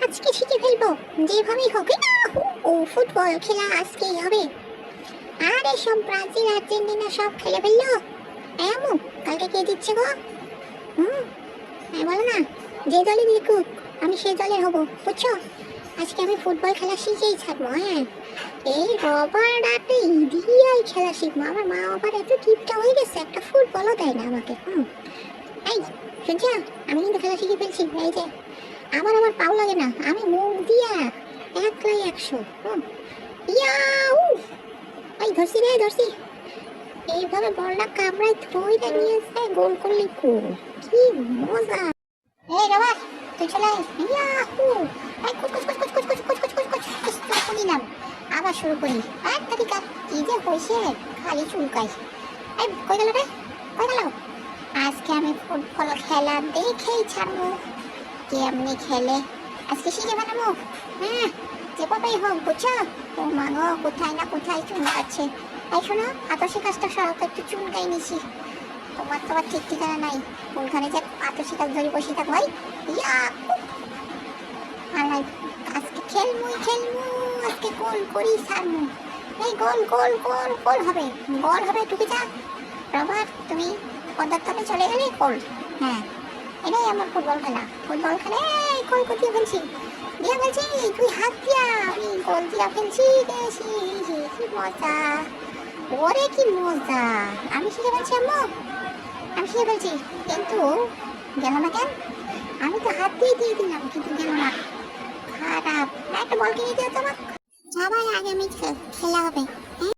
আজকে শিখে ফেলবো যেভাবেই হোক। ও ফুটবল খেলা আজকেই হবে। আরে সব ব্রাজিল আর্জেন্টিনা সব খেলে ফেললো। এমন কালকে কে দিচ্ছে গো? বলো না, যে দলে জিতুক আমি সেই দলের হবো, বুঝছো? আজকে আমি ফুটবল খেলা শিখেই ছাড়বো। হ্যাঁ, এই রবার রাতে ইডিয়াই খেলা শিখবো। আমার মা আবার এত টিপটা হয়ে গেছে, একটা ফুটবলও দেয় না আমাকে। এই শুনছো, আমি কিন্তু খেলা শিখে ফেলছি। এই যে আমার পাও লাগে না, আমি মুখ দিয়া একলাই 100। ইয়াউ, এই ধরছি রে ধরছি। এইভাবে বলটা কামড়ায় থইটা নিয়ে যায় গোল করলে গোল, কি মজা। এই রবার, তুই চলে আয়। ইয়াহু, এই কুচ কুচ কুচ কুচ কুচ কুচ কুচ কুচ কুচ কুচ কুচ করলাম। আবার শুরু করি। আর তারিকা কি যে হয়েছে, খালি চুলকাই। এই কই গেল রে, কই গেল? আজকে আমি ফুটবল খেলা দেখেই ছাড়বো। কেমনি খেলে আজকে শিখে বানাবো। হ্যাঁ, যেভাবেই হোক, বুঝছো? ও মা গো, কোথায় না কোথায় চুলকাচ্ছে। এই শোনো, আতসী কাজটা সহ একটু চুলকাই নিছি। তোমার তো আবার ঠিক ঠিকানা নাই, কোনখানে যে আতসী কাজ ধরে বসে থাকো। ভাই ইয়া, আজকে খেলমু আজকে গোল করি সারমু। এই গোল গোল গোল গোল হবে, গোল হবে। ঢুকে যা রবার, তুমি পদার তলে চলে গেলে গোল। হ্যাঁ, এটাই আমার ফুটবল খেলা। ফুটবল খেলে গোল দিয়ে ফেলছি, দিয়ে ফেলছি। তুই হাত দিয়া আমি গোল দিয়া ফেলছি। দেখি কি মজা, ওরে কি মজা। আমি শিখে ফেলছি আম্মু, আমি শিখে ফেলছি। কিন্তু গেল না কেন? আমি তো হাত দিয়ে দিলাম, কিন্তু গেল না। খারাপ, একটা বল কিনে দিও তো আমার। সবাই আগামী খেলা হবে।